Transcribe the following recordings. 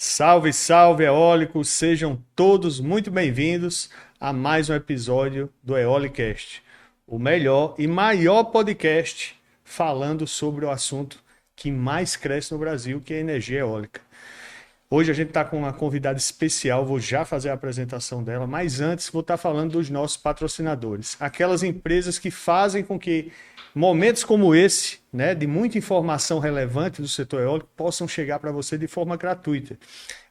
Salve, salve, eólicos! Sejam todos muito bem-vindos a mais um episódio do Eolicast, o melhor e maior podcast falando sobre o assunto que mais cresce no Brasil, que é a energia eólica. Hoje a gente está com uma convidada especial, vou já fazer a apresentação dela, mas antes vou estar falando dos nossos patrocinadores, aquelas empresas que fazem com que momentos como esse, né, de muita informação relevante do setor eólico, possam chegar para você de forma gratuita.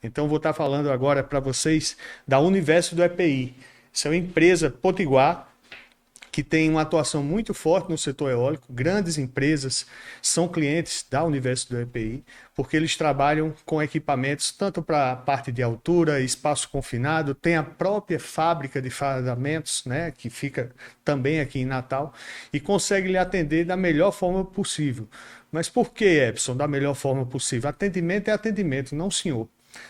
Então vou estar falando agora para vocês da Universo do EPI. Isso é uma empresa potiguar que tem uma atuação muito forte no setor eólico. Grandes empresas são clientes da Universo do EPI, porque eles trabalham com equipamentos tanto para a parte de altura, espaço confinado, tem a própria fábrica de fardamentos, né, que fica também aqui em Natal, e consegue lhe atender da melhor forma possível. Mas por que, Epson, da melhor forma possível? Atendimento é atendimento, não senhor.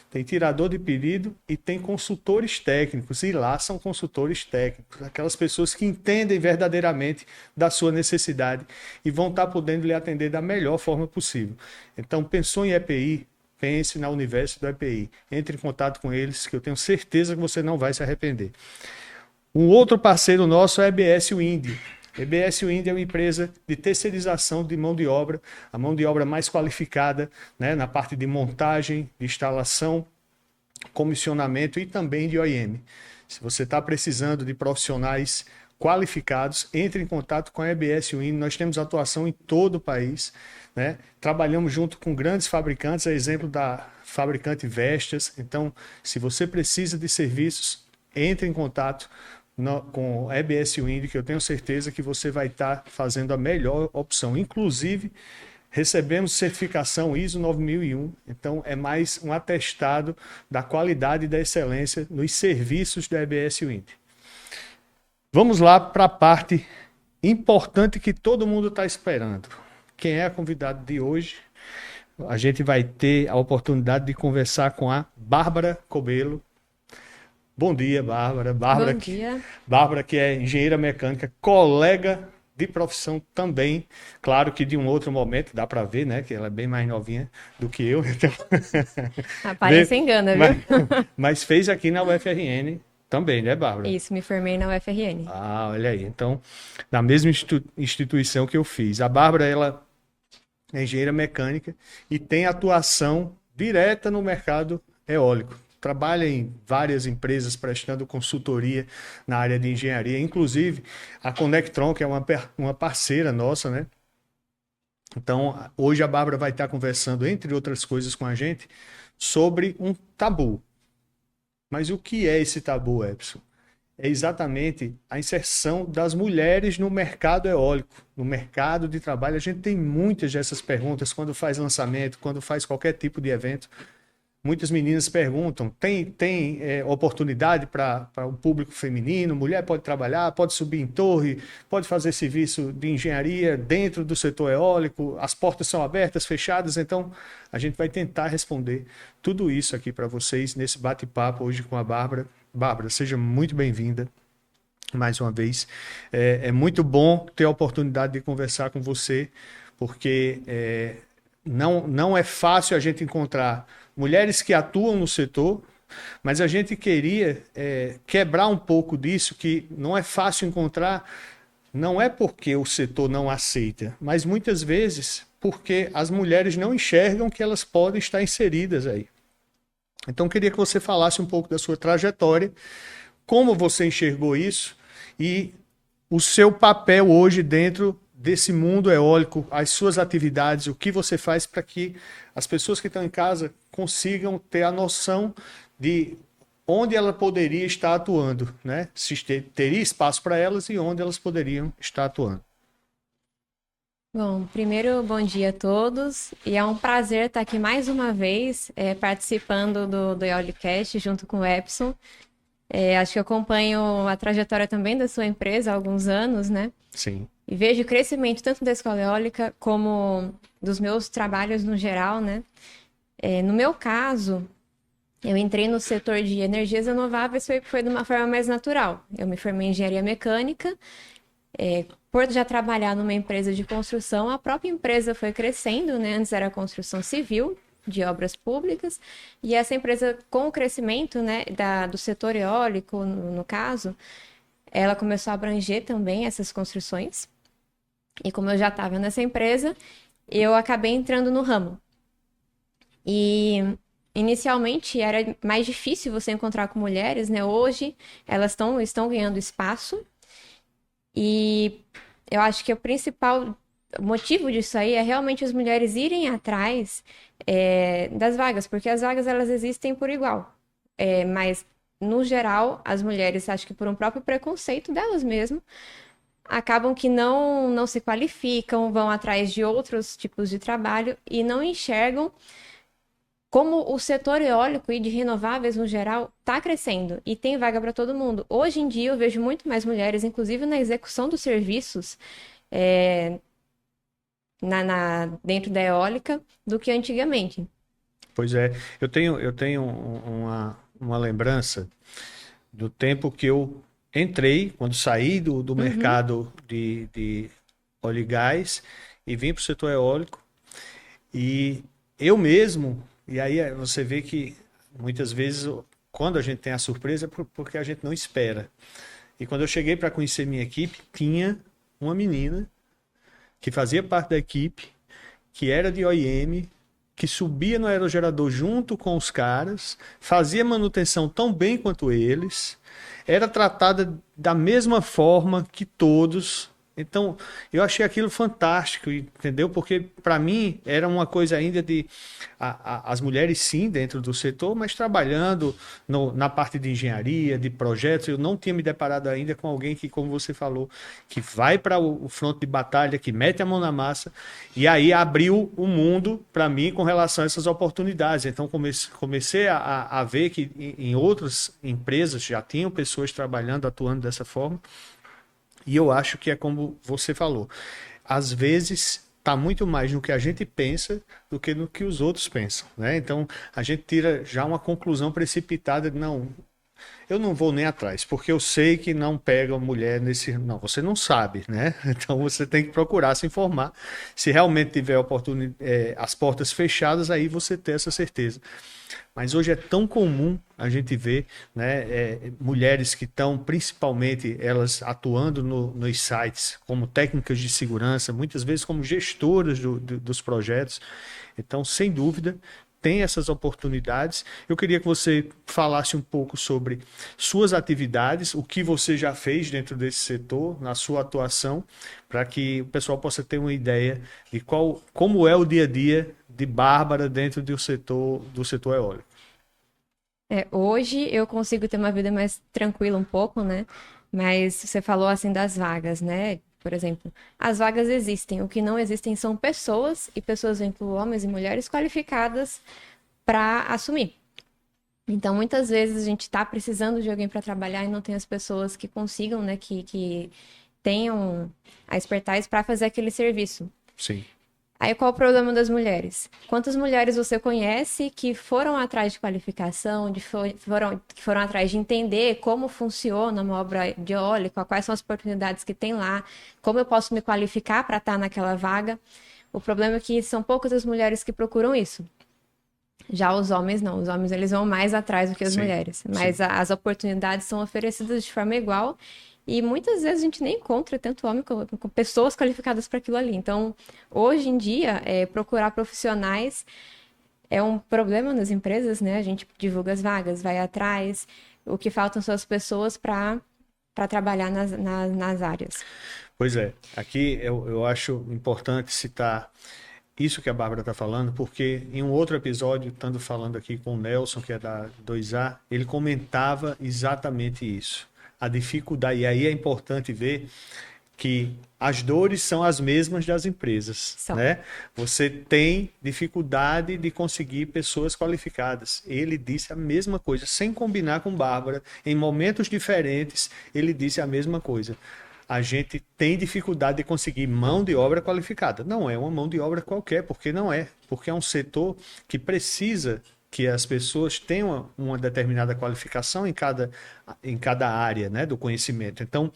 Tem tirador de pedido e tem consultores técnicos, e lá são consultores técnicos, aquelas pessoas que entendem verdadeiramente da sua necessidade e vão estar podendo lhe atender da melhor forma possível. Então, pensou em EPI, pense na Universo do EPI. Entre em contato com eles, que eu tenho certeza que você não vai se arrepender. Um outro parceiro nosso é a EBS Wind. EBS Wind é uma empresa de terceirização de mão de obra, a mão de obra mais qualificada, né, na parte de montagem, de instalação, comissionamento e também de OEM. Se você está precisando de profissionais qualificados, entre em contato com a EBS Wind. Nós temos atuação em todo o país, né? Trabalhamos junto com grandes fabricantes, a exemplo da fabricante Vestas. Então, se você precisa de serviços, entre em contato com a EBS Wind, que eu tenho certeza que você vai estar fazendo a melhor opção. Inclusive, recebemos certificação ISO 9001, então é mais um atestado da qualidade e da excelência nos serviços da EBS Wind. Vamos lá para a parte importante que todo mundo está esperando. Quem é a convidada de hoje? A gente vai ter a oportunidade de conversar com a Bárbara Cobelo. Bom dia, Bárbara. Bom dia. Bárbara, que é engenheira mecânica, colega de profissão também. Claro que de um outro momento, dá para ver, né? Que ela é bem mais novinha do que eu. Então... A aparência engana, viu? mas fez aqui na UFRN também, né, Bárbara? Isso, me formei na UFRN. Ah, olha aí. Então, na mesma instituição que eu fiz. A Bárbara, ela é engenheira mecânica e tem atuação direta no mercado eólico. Trabalha em várias empresas prestando consultoria na área de engenharia, inclusive a Conectron, que é uma parceira nossa, né? Então, hoje a Bárbara vai estar conversando, entre outras coisas, com a gente sobre um tabu. Mas o que é esse tabu, Epson? É exatamente a inserção das mulheres no mercado eólico, no mercado de trabalho. A gente tem muitas dessas perguntas quando faz lançamento, quando faz qualquer tipo de evento. Muitas meninas perguntam, tem oportunidade para o público feminino? Mulher pode trabalhar, pode subir em torre, pode fazer serviço de engenharia dentro do setor eólico, as portas são abertas, fechadas? Então, a gente vai tentar responder tudo isso aqui para vocês nesse bate-papo hoje com a Bárbara. Bárbara, seja muito bem-vinda mais uma vez. É muito bom ter a oportunidade de conversar com você, porque não é fácil a gente encontrar mulheres que atuam no setor, mas a gente queria quebrar um pouco disso, que não é fácil encontrar, não é porque o setor não aceita, mas muitas vezes porque as mulheres não enxergam que elas podem estar inseridas aí. Então, queria que você falasse um pouco da sua trajetória, como você enxergou isso e o seu papel hoje dentro desse mundo eólico, as suas atividades, o que você faz para que as pessoas que estão em casa consigam ter a noção de onde ela poderia estar atuando, né? Se teria espaço para elas e onde elas poderiam estar atuando. Bom, primeiro, bom dia a todos. E é um prazer estar aqui mais uma vez, participando do Eolicast junto com o Epson. Acho que eu acompanho a trajetória também da sua empresa há alguns anos, né? Sim. E vejo o crescimento tanto da escola eólica como dos meus trabalhos no geral, né? No meu caso, eu entrei no setor de energias renováveis, foi de uma forma mais natural. Eu me formei em engenharia mecânica. Por já trabalhar numa empresa de construção, a própria empresa foi crescendo, né? Antes era construção civil. de obras públicas, e essa empresa, com o crescimento, né, do setor eólico, no caso, ela começou a abranger também essas construções. E como eu já estava nessa empresa, eu acabei entrando no ramo. E inicialmente era mais difícil você encontrar com mulheres, né? Hoje elas estão ganhando espaço. E eu acho que o principal motivo disso aí é realmente as mulheres irem atrás das vagas, porque as vagas elas existem por igual. Mas, no geral, as mulheres, acho que por um próprio preconceito delas mesmas, acabam que não se qualificam, vão atrás de outros tipos de trabalho e não enxergam como o setor eólico e de renováveis no geral está crescendo e tem vaga para todo mundo. Hoje em dia eu vejo muito mais mulheres, inclusive na execução dos serviços dentro da eólica, do que antigamente. Pois é, eu tenho uma lembrança do tempo que eu entrei, quando saí do mercado de óleo e gás e vim para o setor eólico. E eu mesmo, e aí você vê que muitas vezes quando a gente tem a surpresa é porque a gente não espera. E quando eu cheguei para conhecer minha equipe, tinha uma menina que fazia parte da equipe, que era de OIM, que subia no aerogerador junto com os caras, fazia manutenção tão bem quanto eles, era tratada da mesma forma que todos. Então, eu achei aquilo fantástico, entendeu? Porque, para mim, era uma coisa ainda de as mulheres, sim, dentro do setor, mas trabalhando na parte de engenharia, de projetos. Eu não tinha me deparado ainda com alguém que, como você falou, que vai para o fronte de batalha, que mete a mão na massa, e aí abriu o mundo para mim com relação a essas oportunidades. Então, comecei a ver que em outras empresas já tinham pessoas trabalhando, atuando dessa forma. E eu acho que é como você falou. Às vezes está muito mais no que a gente pensa do que no que os outros pensam, né? Então a gente tira já uma conclusão precipitada de não, eu não vou nem atrás, porque eu sei que não pega mulher nesse. Não, você não sabe, né? Então você tem que procurar se informar. Se realmente tiver as portas fechadas, aí você ter essa certeza. Mas hoje é tão comum a gente ver, né, mulheres que estão, principalmente, elas atuando nos sites como técnicas de segurança, muitas vezes como gestoras dos projetos. Então, sem dúvida, tem essas oportunidades. Eu queria que você falasse um pouco sobre suas atividades, o que você já fez dentro desse setor, na sua atuação, para que o pessoal possa ter uma ideia de como é o dia a dia de Bárbara dentro do setor eólico. Hoje eu consigo ter uma vida mais tranquila um pouco, né? Mas você falou assim das vagas, né? Por exemplo, as vagas existem. O que não existem são pessoas, e pessoas, incluem homens e mulheres, qualificadas para assumir. Então, muitas vezes a gente está precisando de alguém para trabalhar e não tem as pessoas que consigam, né? Que tenham a expertise para fazer aquele serviço. Sim. Aí qual o problema das mulheres? Quantas mulheres você conhece que foram atrás de qualificação, que foram atrás de entender como funciona uma obra de eólica, quais são as oportunidades que tem lá, como eu posso me qualificar para estar naquela vaga? O problema é que são poucas as mulheres que procuram isso. Já os homens não, os homens eles vão mais atrás do que as mulheres, mas as oportunidades são oferecidas de forma igual. E muitas vezes a gente nem encontra tanto homem com pessoas qualificadas para aquilo ali. Então, hoje em dia, procurar profissionais é um problema nas empresas, né? A gente divulga as vagas, vai atrás. O que faltam são as pessoas para trabalhar nas áreas. Pois é. Aqui eu acho importante citar isso que a Bárbara está falando, porque em um outro episódio, estando falando aqui com o Nelson, que é da 2A, ele comentava exatamente isso. A dificuldade, e aí é importante ver que as dores são as mesmas das empresas, né? Você tem dificuldade de conseguir pessoas qualificadas. Ele disse a mesma coisa, sem combinar com Bárbara, em momentos diferentes, ele disse a mesma coisa. A gente tem dificuldade de conseguir mão de obra qualificada. Não é uma mão de obra qualquer, porque não é. Porque é um setor que precisa que as pessoas tenham uma determinada qualificação em cada área, né, do conhecimento. Então,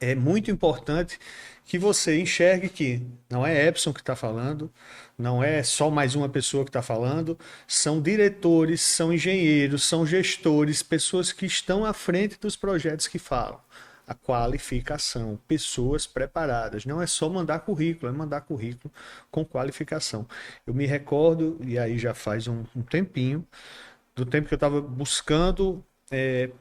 é muito importante que você enxergue que não é Epson que está falando, não é só mais uma pessoa que está falando, são diretores, são engenheiros, são gestores, pessoas que estão à frente dos projetos que falam. A qualificação, pessoas preparadas. Não é só mandar currículo, é mandar currículo com qualificação. Eu me recordo, e aí já faz um tempinho, do tempo que eu estava buscando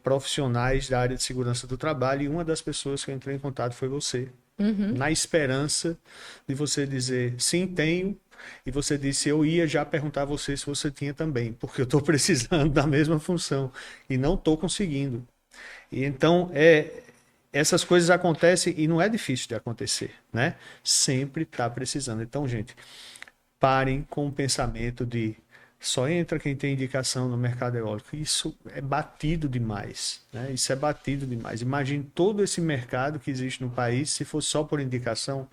profissionais da área de segurança do trabalho, e uma das pessoas que eu entrei em contato foi você, na esperança de você dizer sim, tenho, e você disse eu ia já perguntar a você se você tinha também, porque eu estou precisando da mesma função e não estou conseguindo. E então essas coisas acontecem e não é difícil de acontecer, né? Sempre está precisando. Então, gente, parem com o pensamento de só entra quem tem indicação no mercado eólico. Isso é batido demais, né? Isso é batido demais. Imagine todo esse mercado que existe no país se fosse só por indicação.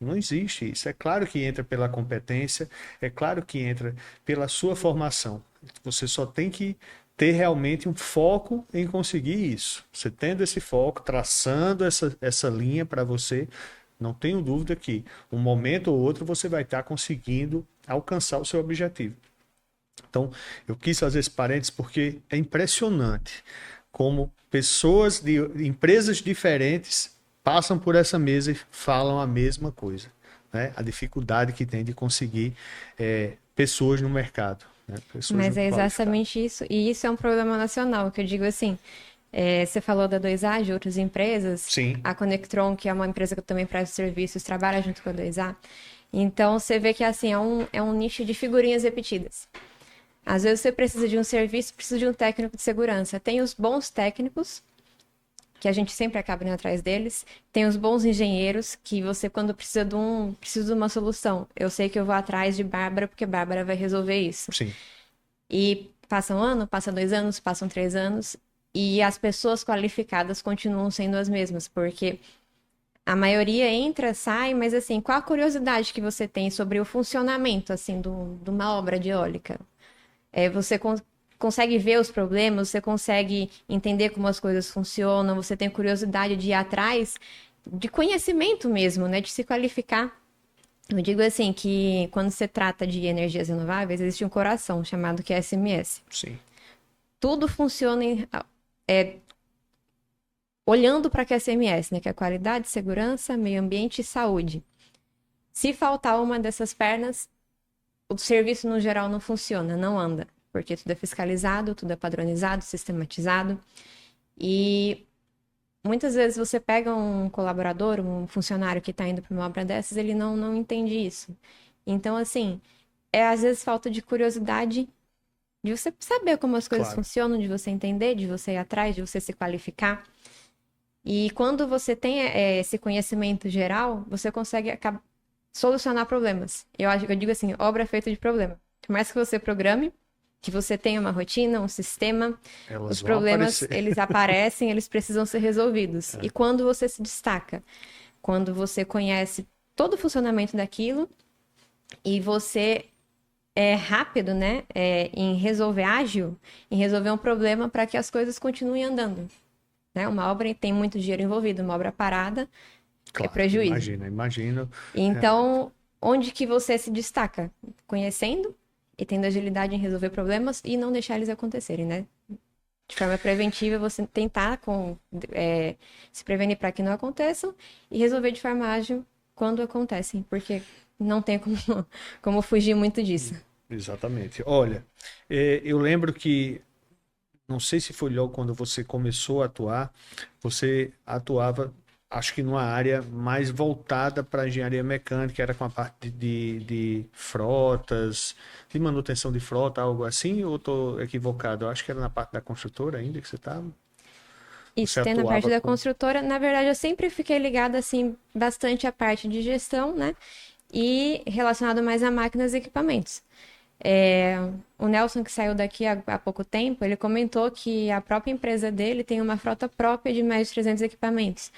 Não existe isso. É claro que entra pela competência, é claro que entra pela sua formação. Você só tem que ter realmente um foco em conseguir isso. Você tendo esse foco, traçando essa linha para você, não tenho dúvida que um momento ou outro você vai estar conseguindo alcançar o seu objetivo. Então, eu quis fazer esse parênteses porque é impressionante como pessoas de empresas diferentes passam por essa mesa e falam a mesma coisa, né? A dificuldade que tem de conseguir pessoas no mercado, né? Pessoas Mas é qualificadas. exatamente isso, e isso é um problema nacional, que eu digo assim, você falou da 2A, de outras empresas, Sim. a Conectron, que é uma empresa que eu também presto serviços, trabalha junto com a 2A, então você vê que assim, é um nicho de figurinhas repetidas. Às vezes você precisa de um serviço, precisa de um técnico de segurança. Tem os bons técnicos, que a gente sempre acaba indo atrás deles. Tem os bons engenheiros, que você, quando precisa de uma solução, eu sei que eu vou atrás de Bárbara, porque Bárbara vai resolver isso. Sim. E passa um ano, passa 2 anos, passam 3 anos, e as pessoas qualificadas continuam sendo as mesmas, porque a maioria entra, sai, mas assim, qual a curiosidade que você tem sobre o funcionamento, assim, de uma obra de eólica? Você consegue ver os problemas, você consegue entender como as coisas funcionam, você tem curiosidade de ir atrás de conhecimento mesmo, né? De se qualificar. Eu digo assim que quando se trata de energias renováveis, existe um coração chamado QSMS. Sim. Tudo funciona olhando para a QSMS, né? Que é qualidade, segurança, meio ambiente e saúde. Se faltar uma dessas pernas, o serviço no geral não funciona, não anda, porque tudo é fiscalizado, tudo é padronizado, sistematizado. E muitas vezes você pega um colaborador, um funcionário que está indo para uma obra dessas, ele não entende isso. Então, assim, às vezes falta de curiosidade de você saber como as coisas funcionam, de você entender, de você ir atrás, de você se qualificar. E quando você tem esse conhecimento geral, você consegue solucionar problemas. Eu digo assim, obra é feita de problema. Por mais que você programe, que você tenha uma rotina, um sistema, os problemas, eles aparecem, eles precisam ser resolvidos. E quando você se destaca? Quando você conhece todo o funcionamento daquilo e você é rápido, né, em resolver, ágil, em resolver um problema para que as coisas continuem andando. Né? Uma obra tem muito dinheiro envolvido, uma obra parada é prejuízo. Imagino. Então, onde que você se destaca? Conhecendo e tendo agilidade em resolver problemas e não deixar eles acontecerem, né? De forma preventiva, você tentar se prevenir para que não aconteçam e resolver de forma ágil quando acontecem, porque não tem como fugir muito disso. Exatamente. Olha, eu lembro que, não sei se foi logo quando você começou a atuar, você atuava, acho que numa área mais voltada para a engenharia mecânica, era com a parte de frotas, de manutenção de frota, algo assim, ou estou equivocado? Eu acho que era na parte da construtora ainda que você estava. Isso, tem na parte da construtora. Na verdade, eu sempre fiquei ligada, assim, bastante à parte de gestão, né? E relacionado mais a máquinas e equipamentos. O Nelson, que saiu daqui há pouco tempo, ele comentou que a própria empresa dele tem uma frota própria de mais de 300 equipamentos.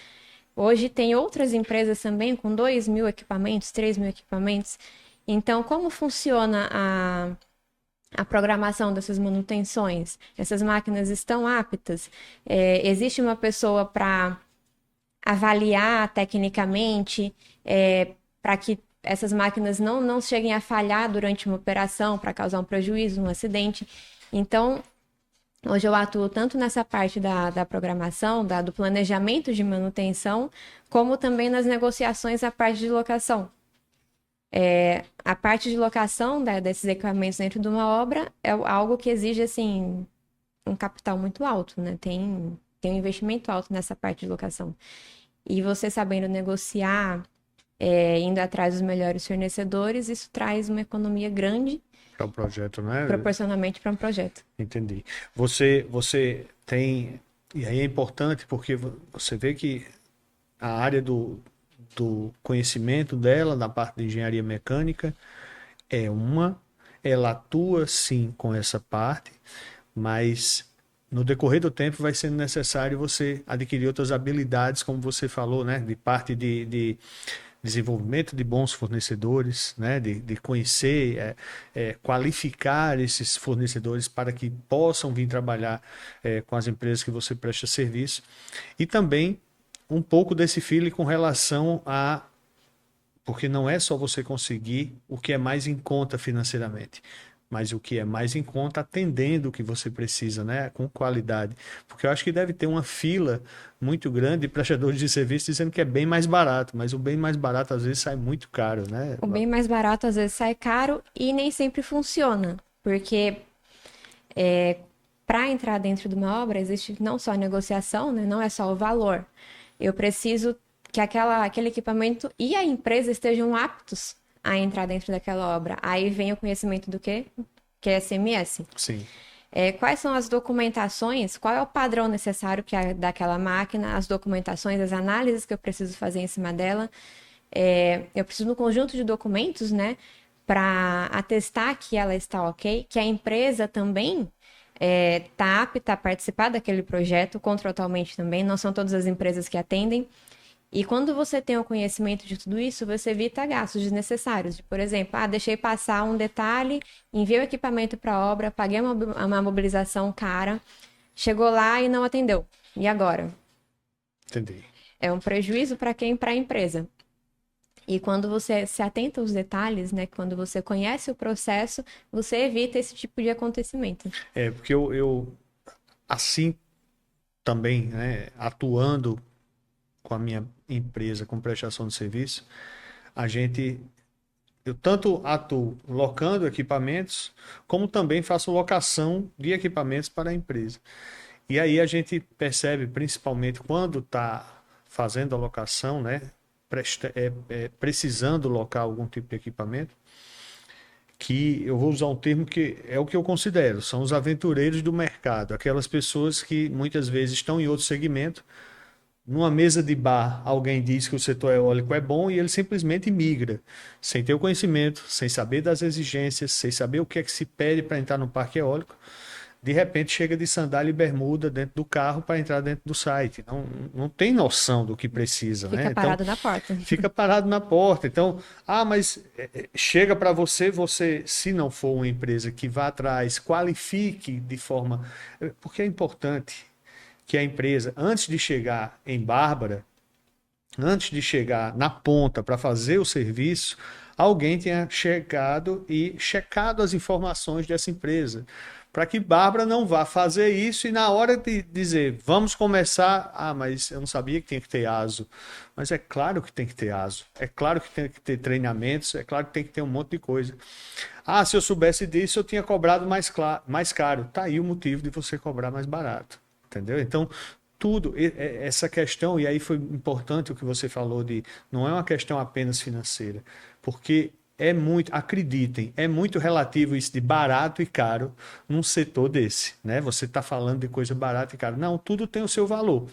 Hoje tem outras empresas também com 2.000 equipamentos, 3.000 equipamentos. Então, como funciona a programação dessas manutenções? Essas máquinas estão aptas? Existe uma pessoa para avaliar tecnicamente, para que essas máquinas não cheguem a falhar durante uma operação, para causar um prejuízo, um acidente. Então, hoje eu atuo tanto nessa parte da programação, do planejamento de manutenção, como também nas negociações a parte de locação. A parte de locação desses equipamentos dentro de uma obra é algo que exige, assim, um capital muito alto, né? Tem um investimento alto nessa parte de locação. E você sabendo negociar, indo atrás dos melhores fornecedores, isso traz uma economia grande Para o projeto, né? proporcionalmente para um projeto. Entendi. Você tem, e aí é importante porque você vê que a área do conhecimento dela, na parte de engenharia mecânica, ela atua sim com essa parte, mas no decorrer do tempo vai sendo necessário você adquirir outras habilidades, como você falou, né? De parte de desenvolvimento de bons fornecedores, né? De conhecer, qualificar esses fornecedores para que possam vir trabalhar com as empresas que você presta serviço. E também um pouco desse feeling com relação a... Porque não é só você conseguir o que é mais em conta financeiramente, mas o que é mais em conta atendendo o que você precisa, né? Com qualidade. Porque eu acho que deve ter uma fila muito grande de prestadores de serviço dizendo que é bem mais barato, mas o bem mais barato às vezes sai muito caro, né? O bem mais barato às vezes sai caro e nem sempre funciona, porque para entrar dentro de uma obra existe não só a negociação, né? Não é só o valor. Eu preciso que aquele equipamento e a empresa estejam aptos a entrar dentro daquela obra. Aí vem o conhecimento do quê? Que é SMS. Sim. Quais são as documentações, qual é o padrão necessário que é daquela máquina, as documentações, as análises que eu preciso fazer em cima dela. Eu preciso de um conjunto de documentos, né, para atestar que ela está ok, que a empresa também está apta a participar daquele projeto, contratualmente também, não são todas as empresas que atendem. E quando você tem o conhecimento de tudo isso, você evita gastos desnecessários. Por exemplo, deixei passar um detalhe, enviei o equipamento para a obra, paguei uma mobilização cara, chegou lá e não atendeu. E agora? Entendi. É um prejuízo para quem? Para a empresa. E quando você se atenta aos detalhes, né, quando você conhece o processo, você evita esse tipo de acontecimento. Porque eu assim também, né, atuando com a minha empresa com prestação de serviço, eu tanto atuo locando equipamentos, como também faço locação de equipamentos para a empresa. E aí a gente percebe, principalmente quando está fazendo a locação, né, precisando locar algum tipo de equipamento, que eu vou usar um termo que é o que eu considero, são os aventureiros do mercado, aquelas pessoas que muitas vezes estão em outro segmento. Numa mesa de bar, alguém diz que o setor eólico é bom e ele simplesmente migra, sem ter o conhecimento, sem saber das exigências, sem saber o que é que se pede para entrar no parque eólico. De repente chega de sandália e bermuda dentro do carro para entrar dentro do site. Não tem noção do que precisa. Fica parado na porta. Fica parado na porta. Então, mas chega para você, se não for uma empresa que vá atrás, qualifique de forma... Porque é importante que a empresa, antes de chegar em Bárbara, antes de chegar na ponta para fazer o serviço, alguém tenha chegado e checado as informações dessa empresa, para que Bárbara não vá fazer isso e na hora de dizer, vamos começar, mas eu não sabia que tinha que ter ASO. Mas é claro que tem que ter ASO, é claro que tem que ter treinamentos, é claro que tem que ter um monte de coisa. Se eu soubesse disso, eu tinha cobrado mais caro. Tá aí o motivo de você cobrar mais barato. Entendeu? Então, tudo, essa questão, e aí foi importante o que você falou não é uma questão apenas financeira, porque acreditem, é muito relativo isso de barato e caro num setor desse, né? Você está falando de coisa barata e cara. Não, tudo tem o seu valor.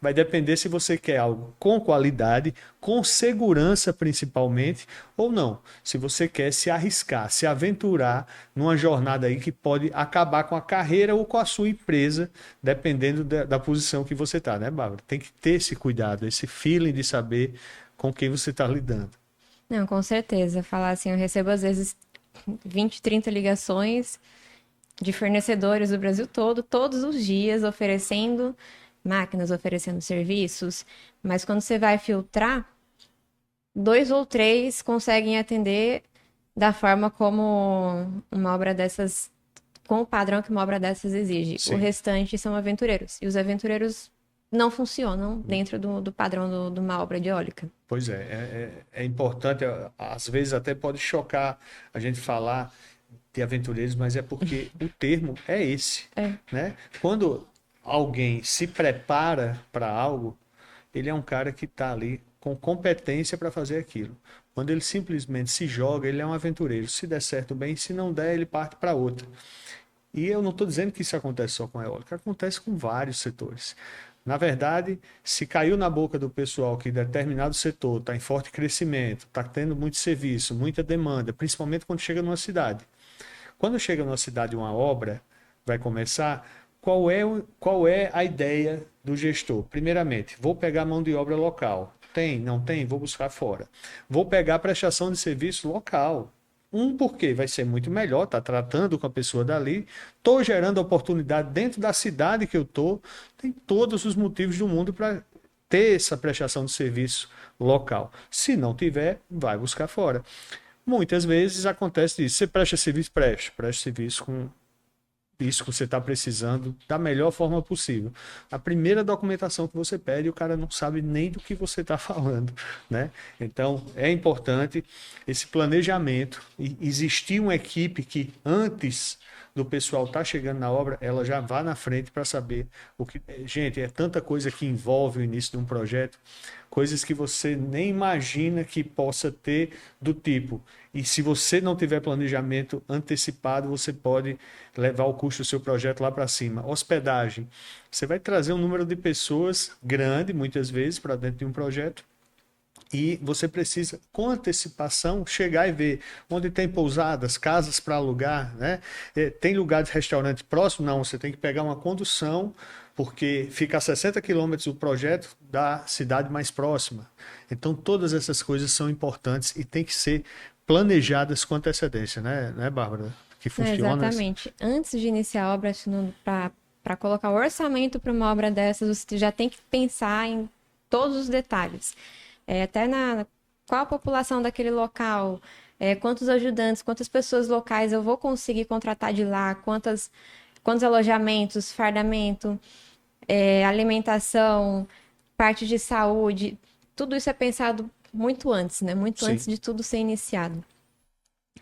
Vai depender se você quer algo com qualidade, com segurança principalmente, ou não. Se você quer se arriscar, se aventurar numa jornada aí que pode acabar com a carreira ou com a sua empresa, dependendo da posição que você está, né, Bárbara? Tem que ter esse cuidado, esse feeling de saber com quem você está lidando. Não, com certeza. Falar assim, eu recebo às vezes 20, 30 ligações de fornecedores do Brasil todo, todos os dias, oferecendo máquinas oferecendo serviços, mas quando você vai filtrar, 2 ou 3 conseguem atender da forma como uma obra dessas, com o padrão que uma obra dessas exige. Sim. O restante são aventureiros. E os aventureiros não funcionam dentro do padrão de uma obra de eólica. Pois é importante, às vezes até pode chocar a gente falar de aventureiros, mas é porque o termo é esse, né? Quando alguém se prepara para algo, ele é um cara que está ali com competência para fazer aquilo. Quando ele simplesmente se joga, ele é um aventureiro. Se der certo, bem, se não der, ele parte para outra. E eu não estou dizendo que isso acontece só com a eólica, acontece com vários setores. Na verdade, se caiu na boca do pessoal que determinado setor está em forte crescimento, está tendo muito serviço, muita demanda, principalmente quando chega numa cidade. Quando chega numa cidade uma obra, vai começar, qual é a ideia do gestor? Primeiramente, vou pegar mão de obra local. Tem? Não tem? Vou buscar fora. Vou pegar a prestação de serviço local. Porque vai ser muito melhor, tá tratando com a pessoa dali, estou gerando oportunidade dentro da cidade que eu estou, tem todos os motivos do mundo para ter essa prestação de serviço local. Se não tiver, vai buscar fora. Muitas vezes acontece isso, você presta serviço, presta serviço com isso que você está precisando da melhor forma possível. A primeira documentação que você pede, o cara não sabe nem do que você está falando, né? Então, é importante esse planejamento e existir uma equipe que antes do pessoal estar chegando na obra, ela já vá na frente para saber o que... Gente, é tanta coisa que envolve o início de um projeto, coisas que você nem imagina que possa ter do tipo. E se você não tiver planejamento antecipado, você pode levar o custo do seu projeto lá para cima. Hospedagem. Você vai trazer um número de pessoas grande, muitas vezes, para dentro de um projeto. E você precisa, com antecipação, chegar e ver onde tem pousadas, casas para alugar, né? Tem lugar de restaurante próximo? Não, você tem que pegar uma condução, porque fica a 60 quilômetros o projeto da cidade mais próxima. Então, todas essas coisas são importantes e tem que ser planejadas com antecedência, né, Bárbara? Que funciona. Exatamente. Antes de iniciar a obra, para colocar o orçamento para uma obra dessas, você já tem que pensar em todos os detalhes. Até qual a população daquele local, quantos ajudantes, quantas pessoas locais eu vou conseguir contratar de lá, quantos alojamentos, fardamento, alimentação, parte de saúde, tudo isso é pensado muito antes, né? Muito Sim. antes de tudo ser iniciado.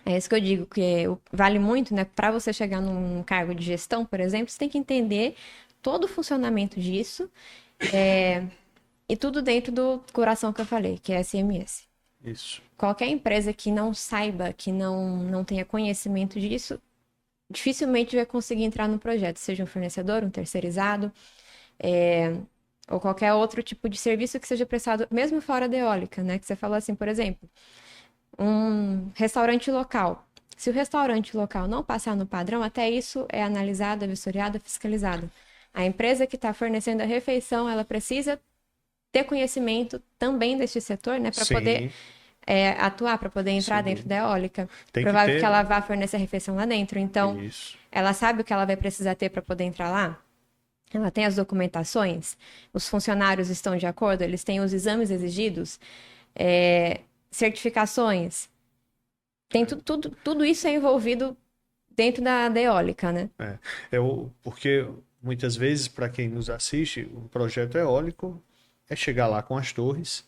É isso que eu digo, que vale muito, né? Para você chegar num cargo de gestão, por exemplo, você tem que entender todo o funcionamento disso. E tudo dentro do coração que eu falei, que é SMS. Isso. Qualquer empresa que não saiba, que não tenha conhecimento disso, dificilmente vai conseguir entrar no projeto, seja um fornecedor, um terceirizado, ou qualquer outro tipo de serviço que seja prestado, mesmo fora da eólica, né? Que você falou assim, por exemplo, um restaurante local. Se o restaurante local não passar no padrão, até isso é analisado, é vistoriado, é fiscalizado. A empresa que está fornecendo a refeição, ela precisa ter conhecimento também deste setor, né, para poder atuar, para poder entrar dentro da eólica. Provável que ela vá fornecer a refeição lá dentro. Então, ela sabe o que ela vai precisar ter para poder entrar lá? Ela tem as documentações? Os funcionários estão de acordo? Eles têm os exames exigidos? Certificações? Tem tudo isso é envolvido dentro da eólica, né? Porque muitas vezes, para quem nos assiste, o projeto eólico é chegar lá com as torres,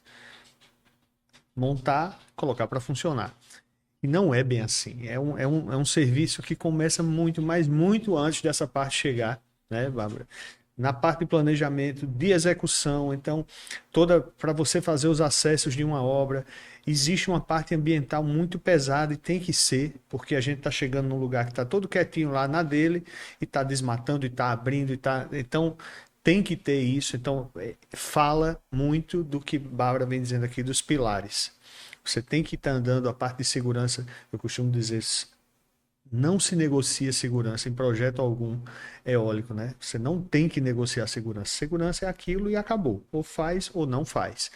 montar, colocar para funcionar. E não é bem assim. É um serviço que começa muito, mas muito antes dessa parte chegar, né, Bárbara? Na parte de planejamento, de execução, então, para você fazer os acessos de uma obra, existe uma parte ambiental muito pesada e tem que ser, porque a gente está chegando num lugar que está todo quietinho lá na dele e está desmatando e está abrindo e está... Então, tem que ter isso. Então, fala muito do que Bárbara vem dizendo aqui dos pilares. Você tem que estar andando a parte de segurança. Eu costumo dizer, não se negocia segurança em projeto algum eólico, né? Você não tem que negociar segurança. Segurança é aquilo e acabou. Ou faz ou não faz.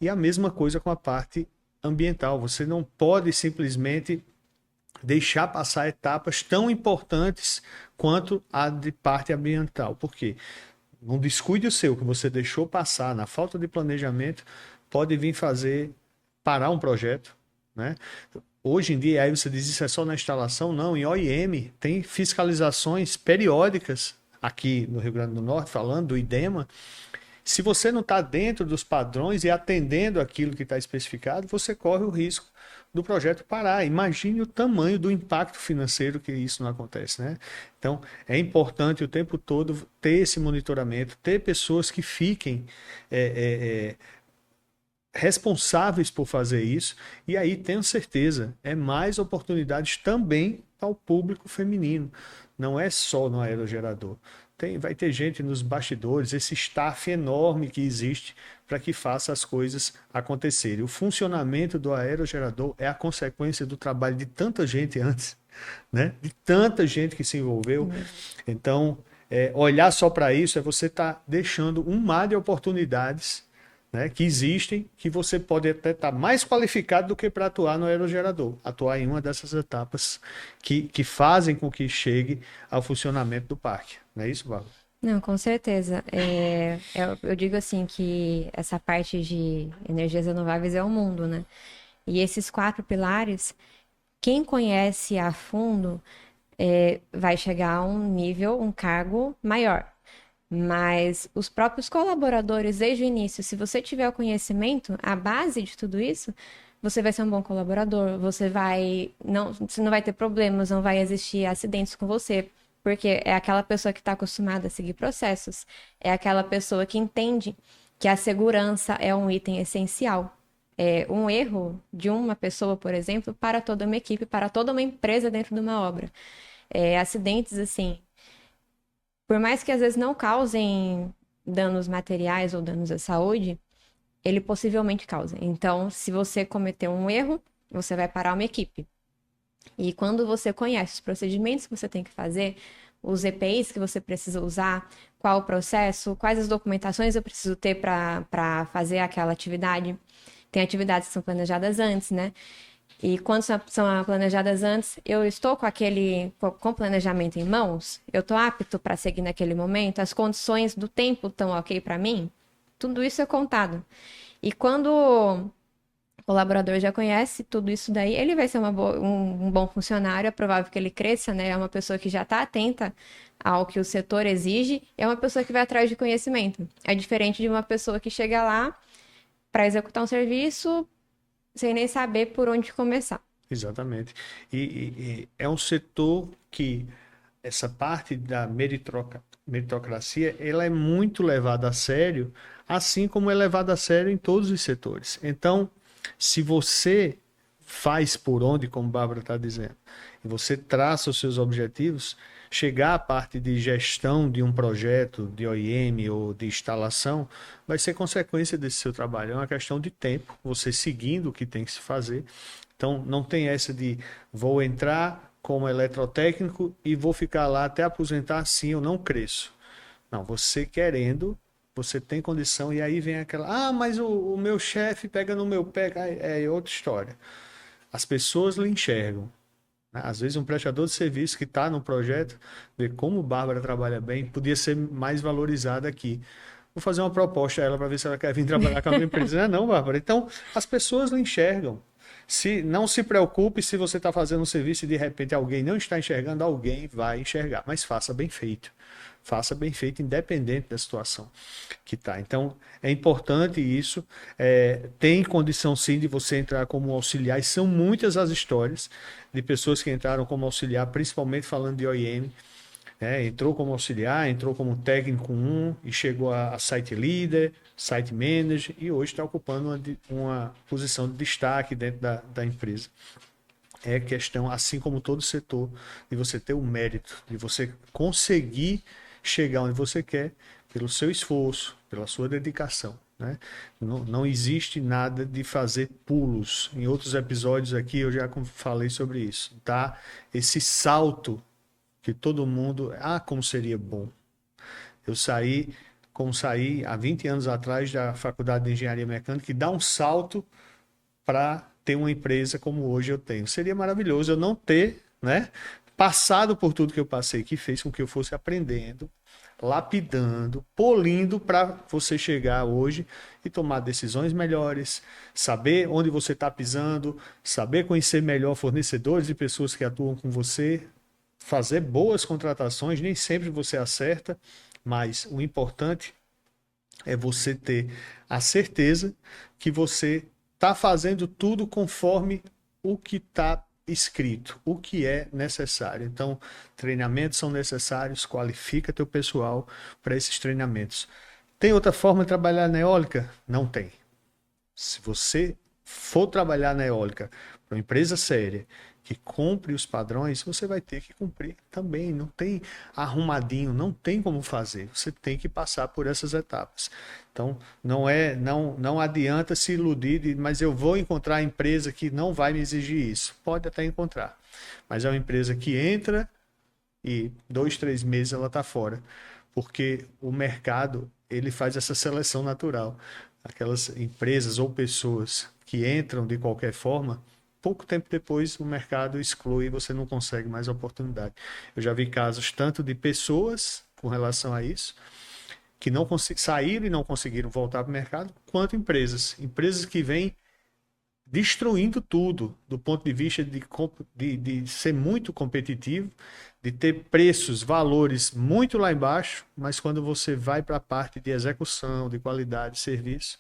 E a mesma coisa com a parte ambiental. Você não pode simplesmente deixar passar etapas tão importantes quanto a de parte ambiental. Por quê? num descuido seu que você deixou passar, na falta de planejamento, pode vir parar um projeto, né? Hoje em dia, aí você diz isso é só na instalação? Não, em OIM tem fiscalizações periódicas aqui no Rio Grande do Norte, falando do IDEMA. Se você não está dentro dos padrões e atendendo aquilo que está especificado, você corre o risco do projeto parar. Imagine o tamanho do impacto financeiro que isso não acontece, né? Então, é importante o tempo todo ter esse monitoramento, ter pessoas que fiquem responsáveis por fazer isso, e aí tenho certeza, é mais oportunidades também ao público feminino. Não é só no aerogerador. Vai ter gente nos bastidores, esse staff enorme que existe para que faça as coisas acontecerem. O funcionamento do aerogerador é a consequência do trabalho de tanta gente antes, né? De tanta gente que se envolveu. Então, olhar só para isso é você estar deixando um mar de oportunidades, né, que existem, que você pode até estar mais qualificado do que para atuar no aerogerador, atuar em uma dessas etapas que fazem com que chegue ao funcionamento do parque. Não é isso, Bárbara? Não, com certeza. Eu digo assim que essa parte de energias renováveis é o mundo, né? E esses 4 pilares, quem conhece a fundo, vai chegar a um nível, um cargo maior. Mas os próprios colaboradores, desde o início, se você tiver o conhecimento, a base de tudo isso, você vai ser um bom colaborador, você não vai ter problemas, não vai existir acidentes com você, porque é aquela pessoa que está acostumada a seguir processos, é aquela pessoa que entende que a segurança é um item essencial. Um erro de uma pessoa, por exemplo, para toda uma equipe, para toda uma empresa dentro de uma obra. Acidentes, assim, por mais que às vezes não causem danos materiais ou danos à saúde, ele possivelmente causa. Então, se você cometeu um erro, você vai parar uma equipe. E quando você conhece os procedimentos que você tem que fazer, os EPIs que você precisa usar, qual o processo, quais as documentações eu preciso ter para fazer aquela atividade. Tem atividades que são planejadas antes, né? E quando são planejadas antes, eu estou com planejamento em mãos? Eu estou apto para seguir naquele momento? As condições do tempo estão ok para mim? Tudo isso é contado. E quando o colaborador já conhece tudo isso daí, ele vai ser um bom funcionário, é provável que ele cresça, né? É uma pessoa que já está atenta ao que o setor exige, é uma pessoa que vai atrás de conhecimento. É diferente de uma pessoa que chega lá para executar um serviço sem nem saber por onde começar. Exatamente. E é um setor que essa parte da meritocracia, ela é muito levada a sério, assim como é levada a sério em todos os setores. Então, se você faz por onde, como a Bárbara está dizendo, e você traça os seus objetivos, chegar à parte de gestão de um projeto de OIM ou de instalação, vai ser consequência desse seu trabalho. É uma questão de tempo, você seguindo o que tem que se fazer. Então, não tem essa de vou entrar como eletrotécnico e vou ficar lá até aposentar, assim eu não cresço. Não, você querendo, você tem condição, e aí vem aquela, mas o meu chefe pega no meu pé, é outra história. As pessoas lhe enxergam. Às vezes um prestador de serviço que está no projeto, vê como Bárbara trabalha bem, podia ser mais valorizada aqui. Vou fazer uma proposta a ela para ver se ela quer vir trabalhar com a minha empresa. Não, Bárbara. Então, as pessoas lhe enxergam. Não se preocupe se você está fazendo um serviço e de repente alguém não está enxergando, alguém vai enxergar. Mas faça bem feito. Faça bem feito, independente da situação que está. Então, é importante isso. Tem condição, sim, de você entrar como auxiliar. E são muitas as histórias de pessoas que entraram como auxiliar, principalmente falando de OIM. Entrou como auxiliar, entrou como técnico 1 e chegou a site leader, site manager, e hoje está ocupando uma posição de destaque dentro da empresa. É questão, assim como todo setor, de você ter o mérito, de você conseguir chegar onde você quer pelo seu esforço, pela sua dedicação. Né? Não existe nada de fazer pulos. Em outros episódios aqui eu já falei sobre isso. Tá? Esse salto que todo mundo... como seria bom. Eu saí há 20 anos atrás da Faculdade de Engenharia Mecânica e dar um salto para ter uma empresa como hoje eu tenho. Seria maravilhoso eu não ter, né, passado por tudo que eu passei, que fez com que eu fosse aprendendo, lapidando, polindo para você chegar hoje e tomar decisões melhores, saber onde você está pisando, saber conhecer melhor fornecedores e pessoas que atuam com você, fazer boas contratações. Nem sempre você acerta, mas o importante é você ter a certeza que você está fazendo tudo conforme o que está escrito, o que é necessário. Então, treinamentos são necessários, qualifica teu pessoal para esses treinamentos. Tem outra forma de trabalhar na eólica? Não tem. Se você for trabalhar na eólica para uma empresa séria, que cumpre os padrões, você vai ter que cumprir também. Não tem arrumadinho, não tem como fazer. Você tem que passar por essas etapas. Então, não adianta se iludir, mas eu vou encontrar a empresa que não vai me exigir isso. Pode até encontrar, mas é uma empresa que entra e 2, 3 meses ela está fora, porque o mercado ele faz essa seleção natural. Aquelas empresas ou pessoas que entram de qualquer forma, pouco tempo depois o mercado exclui e você não consegue mais oportunidade. Eu já vi casos tanto de pessoas com relação a isso, que não saíram e não conseguiram voltar para o mercado, quanto empresas. Empresas que vêm destruindo tudo, do ponto de vista de ser muito competitivo, de ter preços, valores muito lá embaixo, mas quando você vai para a parte de execução, de qualidade de serviço,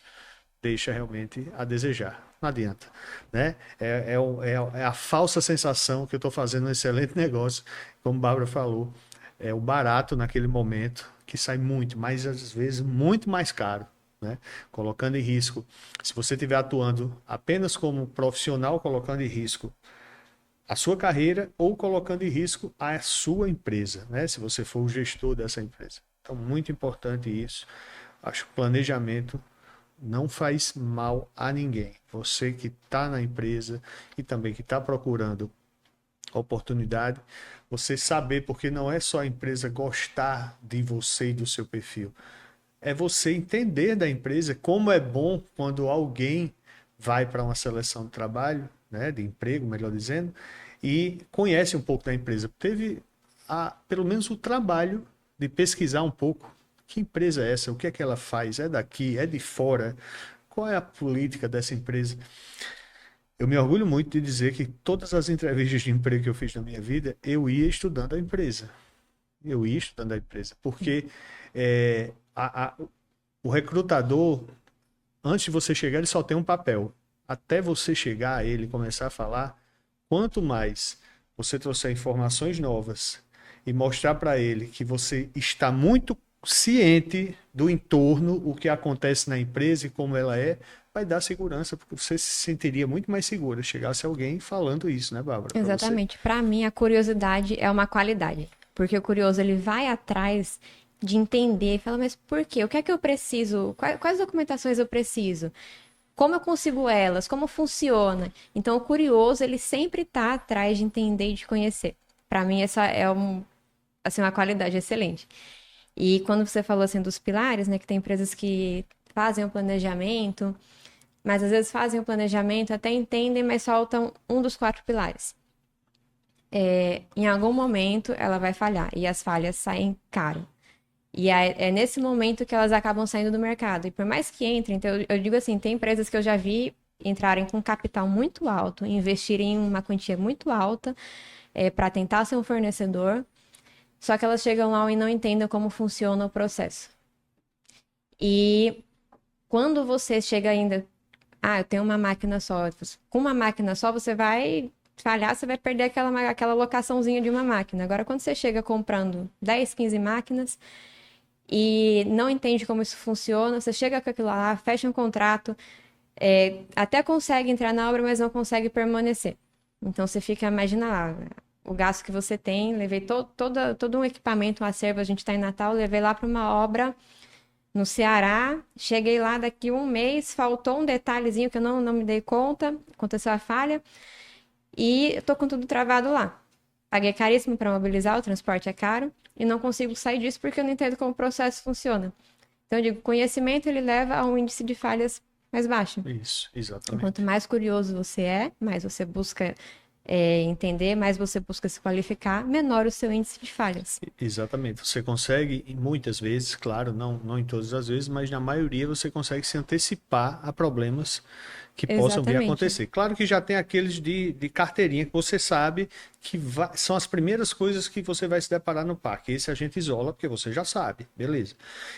deixa realmente a desejar. Não adianta, né? É a falsa sensação que eu estou fazendo um excelente negócio, como a Bárbara falou, é o barato naquele momento, que sai muito, mas às vezes muito mais caro, né? Colocando em risco. Se você estiver atuando apenas como profissional, colocando em risco a sua carreira ou colocando em risco a sua empresa, né? Se você for o gestor dessa empresa. Então, muito importante isso. Acho que o planejamento não faz mal a ninguém. Você que está na empresa e também que está procurando oportunidade, você saber, porque não é só a empresa gostar de você e do seu perfil, é você entender da empresa como é bom quando alguém vai para uma seleção de trabalho, né, de emprego, melhor dizendo, e conhece um pouco da empresa. Teve pelo menos o trabalho de pesquisar um pouco. Que empresa é essa? O que é que ela faz? É daqui? É de fora? Qual é a política dessa empresa? Eu me orgulho muito de dizer que todas as entrevistas de emprego que eu fiz na minha vida, eu ia estudando a empresa. Eu ia estudando a empresa. Porque o recrutador, antes de você chegar, ele só tem um papel. Até você chegar a ele e começar a falar, quanto mais você trouxer informações novas e mostrar para ele que você está muito ciente do entorno, o que acontece na empresa e como ela é, vai dar segurança, porque você se sentiria muito mais segura se chegasse alguém falando isso, né, Bárbara? Exatamente. Para mim, a curiosidade é uma qualidade, porque o curioso ele vai atrás de entender, fala, mas por quê? O que é que eu preciso? Quais documentações eu preciso? Como eu consigo elas? Como funciona? Então, o curioso, ele sempre está atrás de entender e de conhecer. Para mim, essa é assim, uma qualidade excelente. E quando você falou assim dos pilares, né, que tem empresas que fazem o planejamento, mas às vezes fazem o planejamento, até entendem, mas faltam um dos 4 pilares. Em algum momento ela vai falhar e as falhas saem caro. E é nesse momento que elas acabam saindo do mercado. E por mais que entrem, então eu digo assim, tem empresas que eu já vi entrarem com capital muito alto, investirem em uma quantia muito alta para tentar ser um fornecedor, só que elas chegam lá e não entendem como funciona o processo. E quando você chega ainda, eu tenho uma máquina só. Com uma máquina só, você vai falhar, você vai perder aquela locaçãozinha de uma máquina. Agora, quando você chega comprando 10, 15 máquinas e não entende como isso funciona, você chega com aquilo lá, fecha um contrato, até consegue entrar na obra, mas não consegue permanecer. Então, você fica, imagina lá, o gasto que você tem, levei todo um equipamento, um acervo, a gente está em Natal, levei lá para uma obra no Ceará, cheguei lá daqui um mês, faltou um detalhezinho que eu não me dei conta, aconteceu a falha, e eu tô com tudo travado lá. Paguei caríssimo para mobilizar, o transporte é caro, e não consigo sair disso porque eu não entendo como o processo funciona. Então, eu digo, conhecimento, ele leva a um índice de falhas mais baixo. Isso, exatamente. Quanto mais curioso você é, mais você busca entender, mais você busca se qualificar, menor o seu índice de falhas. Exatamente. Você consegue, e muitas vezes, claro, não em todas as vezes, mas na maioria você consegue se antecipar a problemas que possam vir a Exatamente. acontecer. Claro que já tem aqueles de carteirinha que você sabe que são as primeiras coisas que você vai se deparar no parque. Esse a gente isola porque você já sabe, beleza.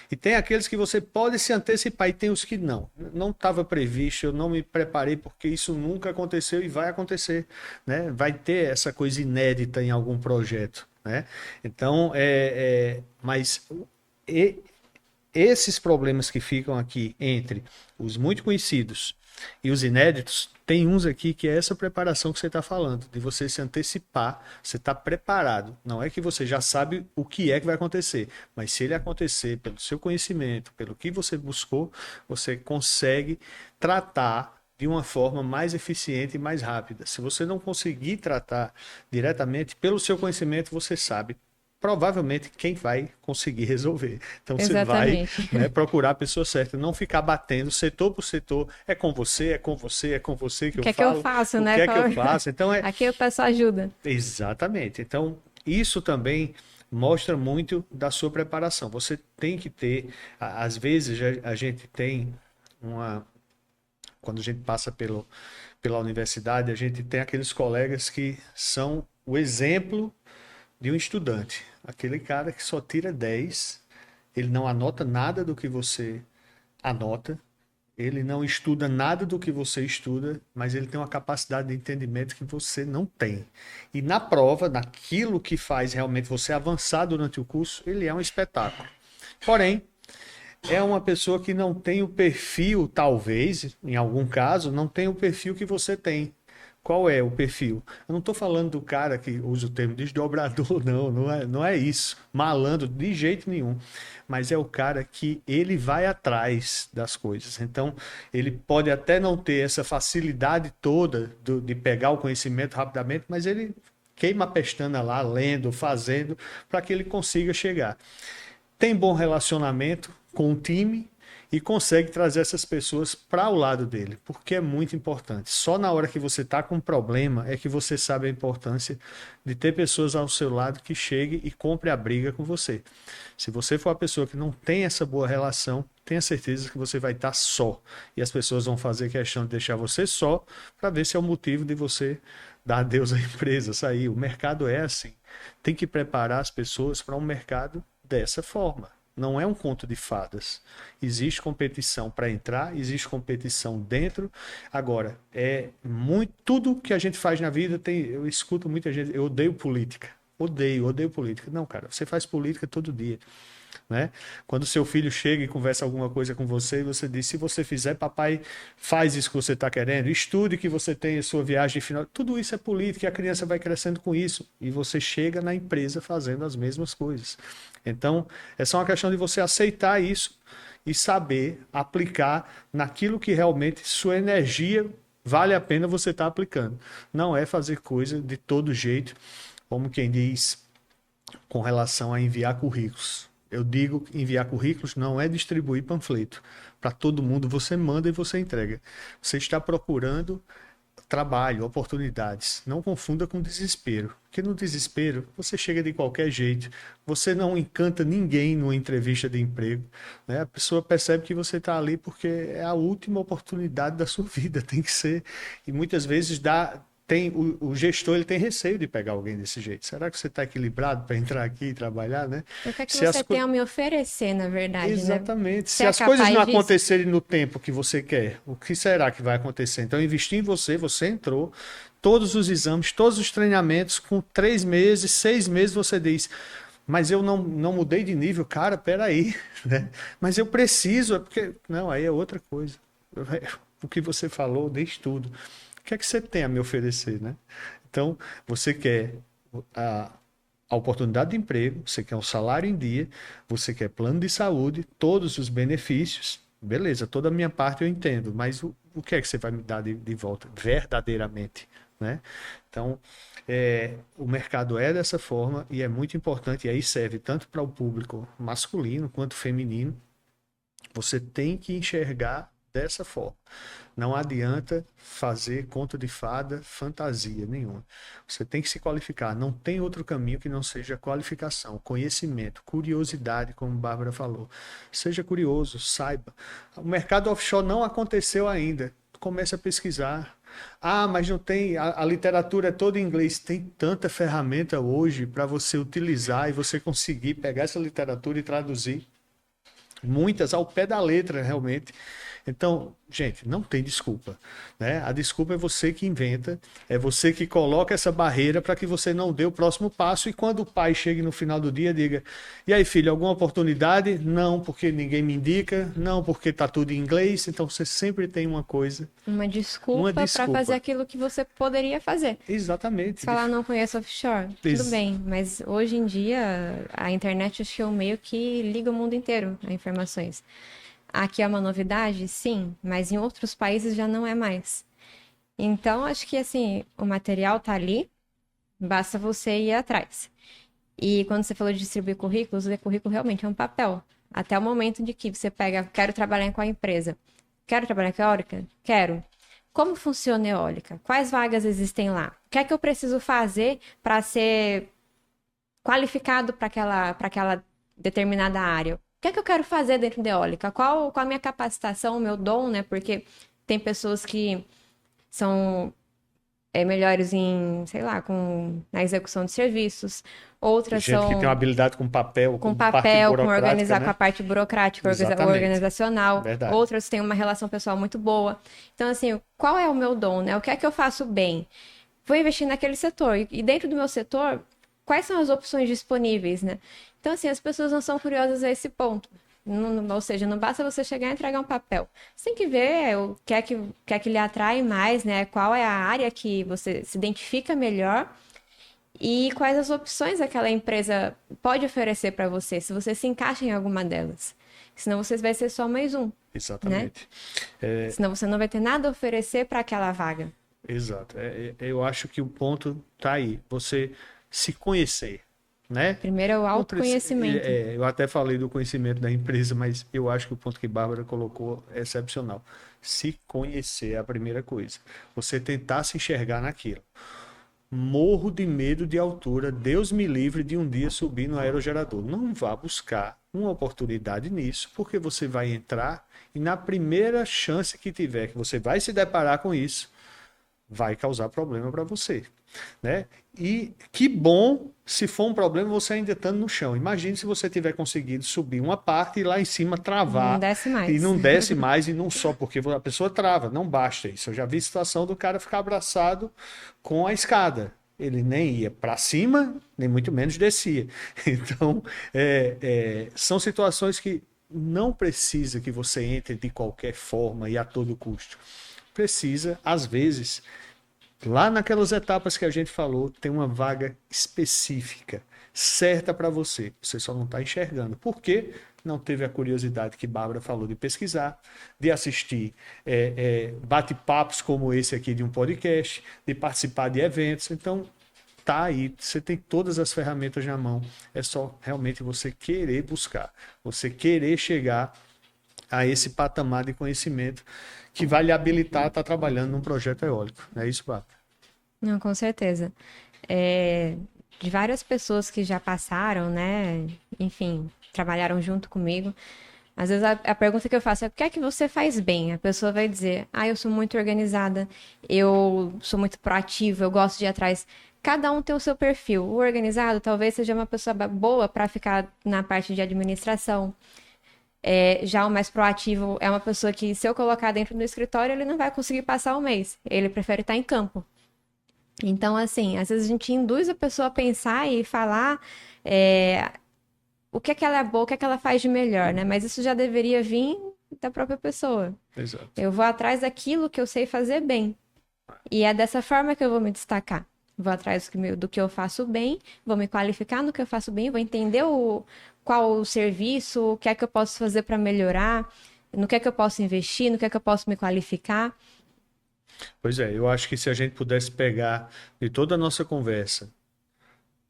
E tem aqueles que você pode se antecipar e tem os que não. Não estava previsto, eu não me preparei porque isso nunca aconteceu e vai acontecer, né? Vai ter essa coisa inédita em algum projeto, né? Então, mas e- esses problemas que ficam aqui entre os muito conhecidos e os inéditos, tem uns aqui que é essa preparação que você está falando, de você se antecipar, você está preparado. Não é que você já sabe o que é que vai acontecer, mas se ele acontecer pelo seu conhecimento, pelo que você buscou, você consegue tratar de uma forma mais eficiente e mais rápida. Se você não conseguir tratar diretamente, pelo seu conhecimento, você sabe provavelmente quem vai conseguir resolver. Então você vai, Exatamente. né, procurar a pessoa certa, não ficar batendo setor por setor, é com você, é com você, é com você que O eu que é que eu falo, faço, o né? que é que eu faço. Então Aqui eu peço ajuda. exatamente. Então isso também mostra muito da sua preparação. Você tem que ter, às vezes a gente tem uma, quando a gente passa pela universidade, a gente tem aqueles colegas que são o exemplo de um estudante. Aquele cara que só tira 10, ele não anota nada do que você anota, ele não estuda nada do que você estuda, mas ele tem uma capacidade de entendimento que você não tem. E na prova, naquilo que faz realmente você avançar durante o curso, ele é um espetáculo. Porém, é uma pessoa que não tem o perfil, talvez, em algum caso, não tem o perfil que você tem. Qual é o perfil? Eu não estou falando do cara que usa o termo desdobrador, não é isso. Malandro, de jeito nenhum. Mas é o cara que ele vai atrás das coisas. Então, ele pode até não ter essa facilidade toda de pegar o conhecimento rapidamente, mas ele queima a pestana lá, lendo, fazendo, para que ele consiga chegar. Tem bom relacionamento com o time e consegue trazer essas pessoas para o lado dele, porque é muito importante. Só na hora que você está com um problema é que você sabe a importância de ter pessoas ao seu lado que cheguem e compre a briga com você. Se você for a pessoa que não tem essa boa relação, tenha certeza que você vai estar só. E as pessoas vão fazer questão de deixar você só para ver se é o motivo de você dar adeus à empresa, sair. O mercado é assim. Tem que preparar as pessoas para um mercado dessa forma. Não é um conto de fadas. Existe competição para entrar, existe competição dentro. Agora, é muito tudo que a gente faz na vida tem. Eu escuto muita gente. Eu odeio política. Odeio política. Não, cara, você faz política todo dia, né? Quando seu filho chega e conversa alguma coisa com você e você diz, se você fizer, papai faz isso que você está querendo, estude que você tem a sua viagem final, tudo isso é política e a criança vai crescendo com isso e você chega na empresa fazendo as mesmas coisas. Então, é só uma questão de você aceitar isso e saber aplicar naquilo que realmente sua energia vale a pena você estar aplicando. Não é fazer coisa de todo jeito, como quem diz, com relação a enviar currículos. Eu digo enviar currículos não é distribuir panfleto. Para todo mundo você manda e você entrega. Você está procurando trabalho, oportunidades. Não confunda com desespero. Porque no desespero você chega de qualquer jeito. Você não encanta ninguém numa entrevista de emprego, né? A pessoa percebe que você está ali porque é a última oportunidade da sua vida. Tem que ser. E muitas vezes o gestor ele tem receio de pegar alguém desse jeito. Será que você está equilibrado para entrar aqui e trabalhar, né? O que é que Se você as tem a me oferecer, na verdade, né? Exatamente. Você Se é as coisas não capaz disso? acontecerem no tempo que você quer, o que será que vai acontecer? Então, investir em você, você entrou, todos os exames, todos os treinamentos, com 3 meses, 6 meses, você diz, mas eu não mudei de nível, cara, peraí, né? Mas eu preciso, é porque. Não, aí é outra coisa. O que você falou, desde tudo. O que é que você tem a me oferecer, né? Então, você quer a oportunidade de emprego, você quer um salário em dia, você quer plano de saúde, todos os benefícios, beleza, toda a minha parte eu entendo, mas o que é que você vai me dar de volta verdadeiramente, né? Então, o mercado é dessa forma e é muito importante, e aí serve tanto para o público masculino quanto feminino. Você tem que enxergar dessa forma. Não adianta fazer conto de fada, fantasia nenhuma. Você tem que se qualificar. Não tem outro caminho que não seja qualificação, conhecimento, curiosidade, como a Bárbara falou. Seja curioso, saiba. O mercado offshore não aconteceu ainda. Comece a pesquisar. Ah, mas não tem, a literatura é toda em inglês. Tem tanta ferramenta hoje para você utilizar e você conseguir pegar essa literatura e traduzir. Muitas ao pé da letra, realmente. Então, gente, não tem desculpa, né? A desculpa é você que inventa, é você que coloca essa barreira para que você não dê o próximo passo e quando o pai chegue no final do dia, diga: e aí, filho, alguma oportunidade? Não, porque ninguém me indica, não, porque está tudo em inglês. Então, você sempre tem uma coisa. Uma desculpa para fazer aquilo que você poderia fazer. Exatamente. Falar não conheço offshore, tudo bem, mas hoje em dia a internet acho que é o meio que liga o mundo inteiro a informações. Aqui é uma novidade, sim, mas em outros países já não é mais. Então, acho que assim, o material tá ali, basta você ir atrás. E quando você falou de distribuir currículos, o currículo realmente é um papel. Até o momento de que você pega, quero trabalhar com a empresa. Quero trabalhar com a eólica? Quero. Como funciona a eólica? Quais vagas existem lá? O que é que eu preciso fazer para ser qualificado para aquela determinada área? O que é que eu quero fazer dentro da eólica? Qual a minha capacitação, o meu dom, né? Porque tem pessoas que são melhores em, sei lá, na execução de serviços. Outras gente são que tem uma habilidade com papel, com né? organizar com a parte burocrática, organizacional. Verdade. Outras têm uma relação pessoal muito boa. Então, assim, qual é o meu dom, né? O que é que eu faço bem? Vou investir naquele setor. E dentro do meu setor, quais são as opções disponíveis, né? Então, assim, as pessoas não são curiosas a esse ponto. Ou seja, não basta você chegar e entregar um papel. Você tem que ver o que é que lhe atrai mais, né? Qual é a área que você se identifica melhor e quais as opções aquela empresa pode oferecer para você, se você se encaixa em alguma delas. Senão você vai ser só mais um. Exatamente. Né? Senão você não vai ter nada a oferecer para aquela vaga. Exato. Eu acho que o ponto está aí. Você se conhecer. Né? Primeiro é o autoconhecimento. Eu até falei do conhecimento da empresa, mas eu acho que o ponto que Bárbara colocou é excepcional. Se conhecer é a primeira coisa. Você tentar se enxergar naquilo. Morro de medo de altura. Deus me livre de um dia subir no aerogerador. Não vá buscar uma oportunidade nisso, porque você vai entrar e na primeira chance que tiver, que você vai se deparar com isso, vai causar problema para você. Né? E que bom se for um problema você ainda estando no chão. Imagine se você tiver conseguido subir uma parte e lá em cima travar. Não desce mais. E não desce mais e não só, porque a pessoa trava, não basta isso. Eu já vi situação do cara ficar abraçado com a escada. Ele nem ia para cima, nem muito menos descia. Então, são situações que não precisa que você entre de qualquer forma e a todo custo. Precisa, às vezes, lá naquelas etapas que a gente falou, tem uma vaga específica, certa para você. Você só não está enxergando. Por quê? Não teve a curiosidade que Bárbara falou de pesquisar, de assistir bate-papos como esse aqui de um podcast, de participar de eventos. Então, tá aí. Você tem todas as ferramentas na mão. É só realmente você querer buscar, você querer chegar a esse patamar de conhecimento que vai lhe habilitar a estar trabalhando num projeto eólico. Não é isso, Bárbara? Não, com certeza. De várias pessoas que já passaram, né? Enfim, trabalharam junto comigo. Às vezes a pergunta que eu faço é: o que é que você faz bem? A pessoa vai dizer: eu sou muito organizada, eu sou muito proativa, eu gosto de ir atrás. Cada um tem o seu perfil. O organizado talvez seja uma pessoa boa para ficar na parte de administração. Já o mais proativo é uma pessoa que, se eu colocar dentro do escritório, ele não vai conseguir passar o mês. Ele prefere estar em campo. Então, assim, às vezes a gente induz a pessoa a pensar e falar o que é que ela é boa, o que é que ela faz de melhor, né? Mas isso já deveria vir da própria pessoa. Exato. Eu vou atrás daquilo que eu sei fazer bem. E é dessa forma que eu vou me destacar. Vou atrás do que eu faço bem, vou me qualificar no que eu faço bem, vou entender qual o serviço, o que é que eu posso fazer para melhorar, no que é que eu posso investir, no que é que eu posso me qualificar. Pois é, eu acho que se a gente pudesse pegar de toda a nossa conversa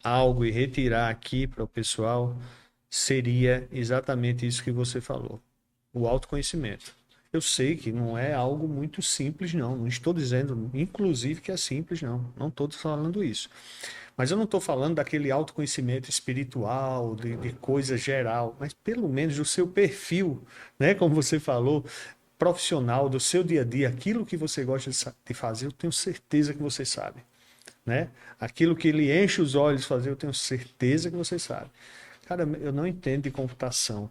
algo e retirar aqui para o pessoal, seria exatamente isso que você falou. O autoconhecimento. Eu sei que não é algo muito simples, não. Não estou dizendo, inclusive, que é simples, não. Não estou falando isso. Mas eu não estou falando daquele autoconhecimento espiritual, de coisa geral, mas pelo menos do seu perfil, né? Como você falou, profissional, do seu dia a dia, aquilo que você gosta de fazer, eu tenho certeza que você sabe, né? Aquilo que lhe enche os olhos fazer, eu tenho certeza que você sabe. Cara, eu não entendo de computação.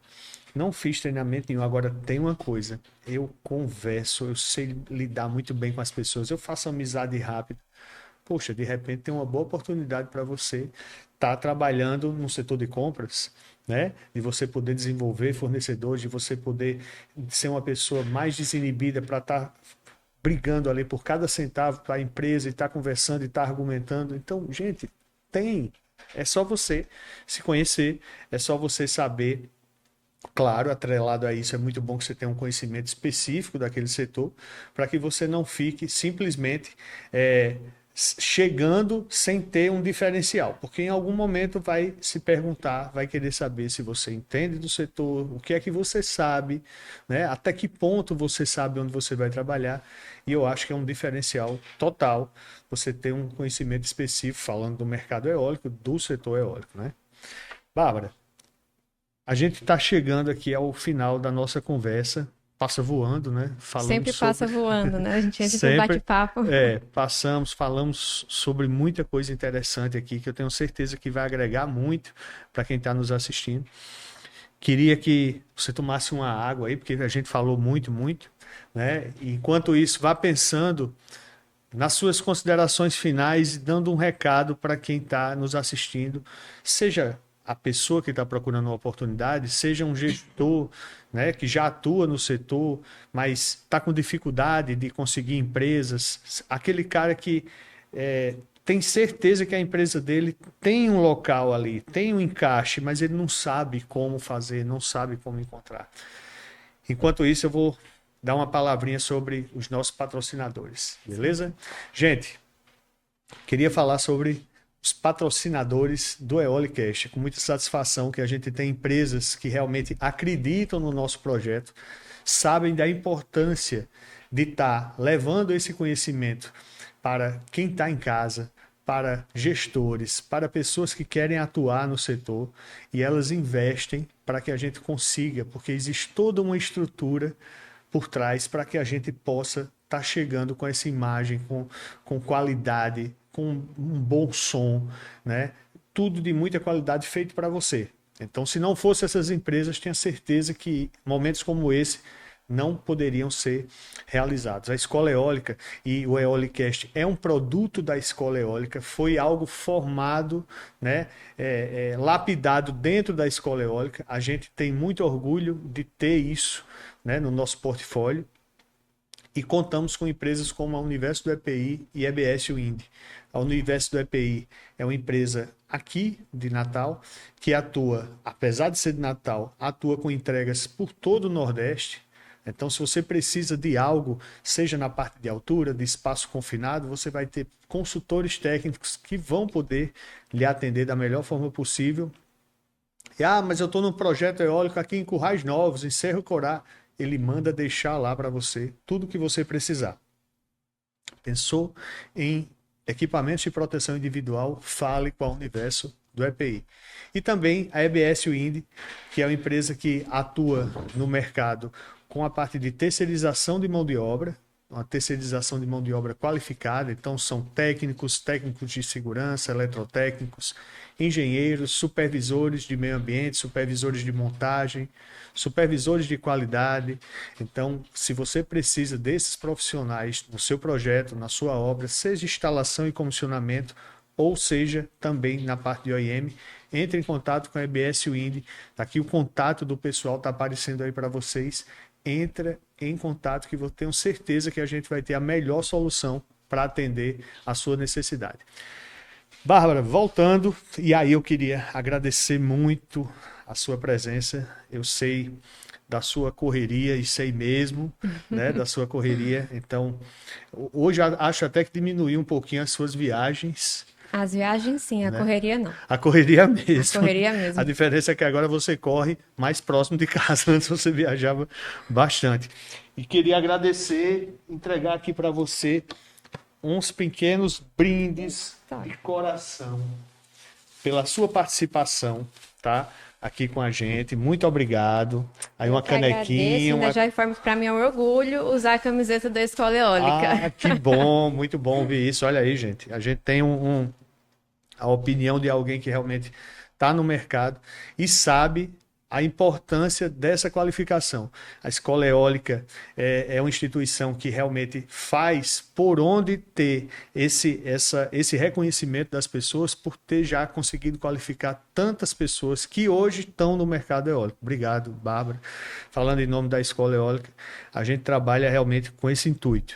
Não fiz treinamento nenhum. Agora tem uma coisa. Eu converso, eu sei lidar muito bem com as pessoas, eu faço amizade rápida. Poxa, de repente tem uma boa oportunidade para você estar trabalhando no setor de compras, né? De você poder desenvolver fornecedores, de você poder ser uma pessoa mais desinibida para estar brigando ali por cada centavo para a empresa e estar conversando e estar argumentando. Então, gente, tem. É só você se conhecer, é só você saber. Claro, atrelado a isso, é muito bom que você tenha um conhecimento específico daquele setor, para que você não fique simplesmente chegando sem ter um diferencial, porque em algum momento vai se perguntar, vai querer saber se você entende do setor, o que é que você sabe, né? Até que ponto você sabe onde você vai trabalhar, e eu acho que é um diferencial total você ter um conhecimento específico falando do mercado eólico, do setor eólico, né? Bárbara, a gente está chegando aqui ao final da nossa conversa. Passa voando, né? Sempre passa voando, né? A gente entra no Sempre, bate-papo. falamos sobre muita coisa interessante aqui, que eu tenho certeza que vai agregar muito para quem está nos assistindo. Queria que você tomasse uma água aí, porque a gente falou muito, né? E enquanto isso, vá pensando nas suas considerações finais e dando um recado para quem está nos assistindo, seja a pessoa que está procurando uma oportunidade, seja um gestor, né, que já atua no setor, mas está com dificuldade de conseguir empresas, aquele cara que tem certeza que a empresa dele tem um local ali, tem um encaixe, mas ele não sabe como fazer, não sabe como encontrar. Enquanto isso, eu vou dar uma palavrinha sobre os nossos patrocinadores, beleza? Gente, queria falar sobre os patrocinadores do Eolicast. Com muita satisfação que a gente tem empresas que realmente acreditam no nosso projeto, sabem da importância de estar levando esse conhecimento para quem está em casa, para gestores, para pessoas que querem atuar no setor, e elas investem para que a gente consiga, porque existe toda uma estrutura por trás para que a gente possa estar chegando com essa imagem, com qualidade, com um bom som, né? Tudo de muita qualidade feito para você. Então, se não fosse essas empresas, tenha certeza que momentos como esse não poderiam ser realizados. A Escola Eólica e o Eolicast é um produto da Escola Eólica, foi algo formado, né, lapidado dentro da Escola Eólica. A gente tem muito orgulho de ter isso, né, no nosso portfólio. E contamos com empresas como a Universo do EPI e EBS Wind. A Universo do EPI é uma empresa aqui de Natal que atua, apesar de ser de Natal, atua com entregas por todo o Nordeste. Então, se você precisa de algo, seja na parte de altura, de espaço confinado, você vai ter consultores técnicos que vão poder lhe atender da melhor forma possível. E, mas eu estou num projeto eólico aqui em Currais Novos, em Cerro Corá. Ele manda deixar lá para você tudo que você precisar. Pensou em equipamentos de proteção individual? Fale com a Universo do EPI. E também a EBS Wind, que é uma empresa que atua no mercado com a parte de terceirização de mão de obra, uma terceirização de mão de obra qualificada. Então são técnicos de segurança, eletrotécnicos, engenheiros, supervisores de meio ambiente, supervisores de montagem, supervisores de qualidade. Então, se você precisa desses profissionais no seu projeto, na sua obra, seja instalação e comissionamento, ou seja, também na parte de OEM, entre em contato com a EBS Wind. Aqui o contato do pessoal está aparecendo aí para vocês. Entra em contato que eu tenho certeza que a gente vai ter a melhor solução para atender a sua necessidade. Bárbara, voltando, e aí eu queria agradecer muito a sua presença. Eu sei da sua correria, e sei mesmo, né, da sua correria. Então, hoje acho até que diminuiu um pouquinho as suas viagens, As viagens, sim, a né? correria não. A correria mesmo. A correria mesmo. A diferença é que agora você corre mais próximo de casa. Antes você viajava bastante. E queria agradecer, entregar aqui para você uns pequenos brindes Tá. de coração pela sua participação, tá? Aqui com a gente. Muito obrigado. Aí uma Eu que agradeço, canequinha, ainda já informo que para mim é um orgulho usar a camiseta da Escola Eólica. Ah, que bom, muito bom ouvir isso. Olha aí, gente. A gente tem a opinião de alguém que realmente está no mercado e sabe a importância dessa qualificação. A Escola Eólica é uma instituição que realmente faz por onde ter esse reconhecimento das pessoas por ter já conseguido qualificar tantas pessoas que hoje estão no mercado eólico. Obrigado, Bárbara. Falando em nome da Escola Eólica, a gente trabalha realmente com esse intuito.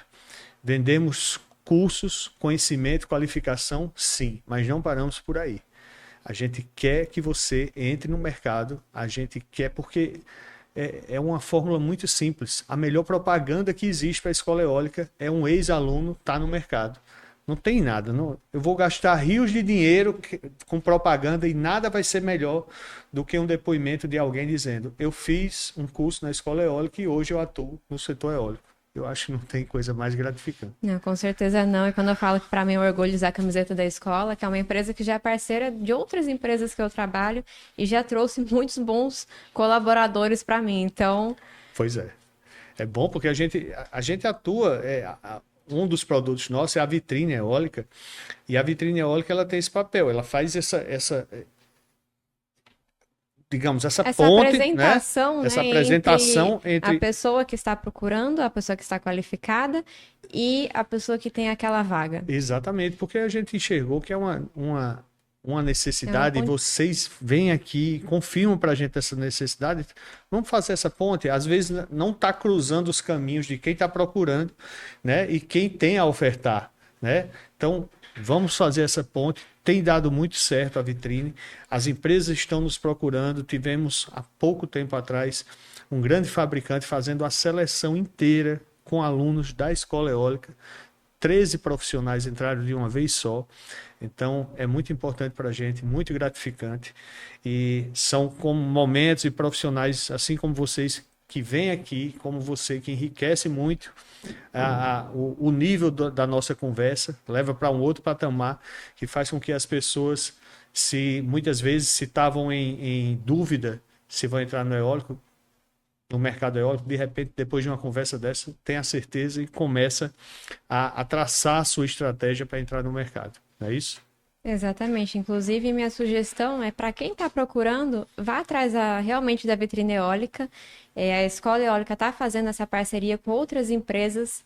Vendemos cursos, conhecimento, qualificação, sim, mas não paramos por aí. A gente quer que você entre no mercado, a gente quer porque é uma fórmula muito simples. A melhor propaganda que existe para a escola eólica é um ex-aluno estar no mercado. Não tem nada. Não, eu vou gastar rios de dinheiro com propaganda e nada vai ser melhor do que um depoimento de alguém dizendo: eu fiz um curso na escola eólica e hoje eu atuo no setor eólico. Eu acho que não tem coisa mais gratificante. Não, com certeza não. E quando eu falo que para mim é um orgulho usar a camiseta da escola, que é uma empresa que já é parceira de outras empresas que eu trabalho e já trouxe muitos bons colaboradores para mim. Então, Pois é. É bom porque a gente atua. Um dos produtos nossos é a vitrine eólica. E a vitrine eólica ela tem esse papel. Ela faz digamos, essa ponte, apresentação, né? Essa né, apresentação entre a pessoa que está procurando, a pessoa que está qualificada e a pessoa que tem aquela vaga. Exatamente, porque a gente enxergou que é uma necessidade É e uma ponte. vocês vêm aqui, confirmam para a gente essa necessidade. Vamos fazer essa ponte. Às vezes não está cruzando os caminhos de quem está procurando, né? E quem tem a ofertar, né? Então, vamos fazer essa ponte. Tem dado muito certo a vitrine. As empresas estão nos procurando. Tivemos, há pouco tempo atrás, um grande fabricante fazendo a seleção inteira com alunos da escola eólica. 13 profissionais entraram de uma vez só. Então, é muito importante para a gente, muito gratificante. E são como momentos e profissionais, assim como vocês, que vêm aqui, como você, que enriquece muito o nível da nossa conversa, leva para um outro patamar, que faz com que as pessoas, muitas vezes, se estavam em dúvida se vão entrar no eólico, no mercado eólico, de repente, depois de uma conversa dessa, tem a certeza e começa a traçar a sua estratégia para entrar no mercado. Não é isso? Exatamente. Inclusive, minha sugestão é para quem está procurando, vá atrás realmente da vitrine eólica. A Escola Eólica está fazendo essa parceria com outras empresas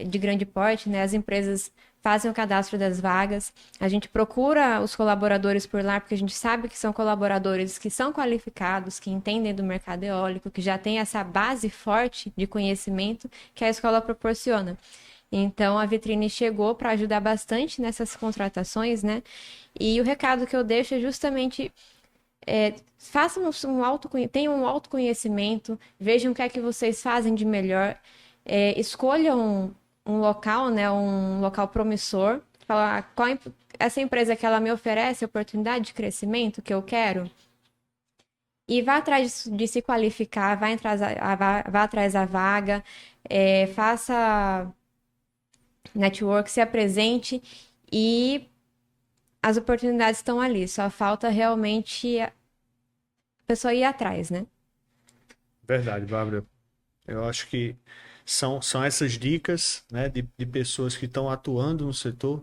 de grande porte, né? As empresas fazem o cadastro das vagas. A gente procura os colaboradores por lá, porque a gente sabe que são colaboradores que são qualificados, que entendem do mercado eólico, que já tem essa base forte de conhecimento que a escola proporciona. Então, a vitrine chegou para ajudar bastante nessas contratações, né? E o recado que eu deixo é justamente façam tenham um autoconhecimento, vejam o que é que vocês fazem de melhor, escolham um local, né? Um local promissor, falar essa empresa que ela me oferece a oportunidade de crescimento que eu quero. E vá atrás de se qualificar, vá atrás da vaga, faça network, se apresente e as oportunidades estão ali. Só falta realmente a pessoa ir atrás, né? Verdade, Bárbara. Eu acho que são essas dicas, né, de pessoas que estão atuando no setor,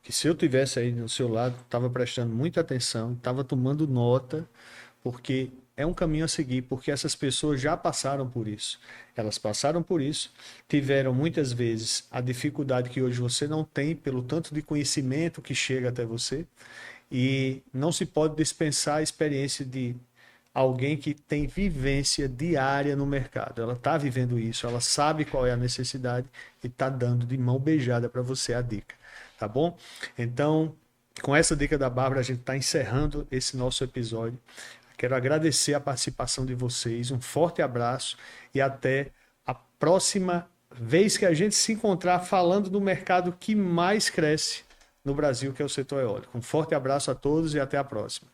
que se eu tivesse aí no seu lado, estava prestando muita atenção, estava tomando nota, porque é um caminho a seguir, porque essas pessoas já passaram por isso. Elas passaram por isso, tiveram muitas vezes a dificuldade que hoje você não tem, pelo tanto de conhecimento que chega até você, e não se pode dispensar a experiência de alguém que tem vivência diária no mercado. Ela está vivendo isso, ela sabe qual é a necessidade e está dando de mão beijada para você a dica. Tá bom? Então, com essa dica da Bárbara, a gente está encerrando esse nosso episódio. Quero agradecer a participação de vocês, um forte abraço e até a próxima vez que a gente se encontrar falando do mercado que mais cresce no Brasil, que é o setor eólico. Um forte abraço a todos e até a próxima.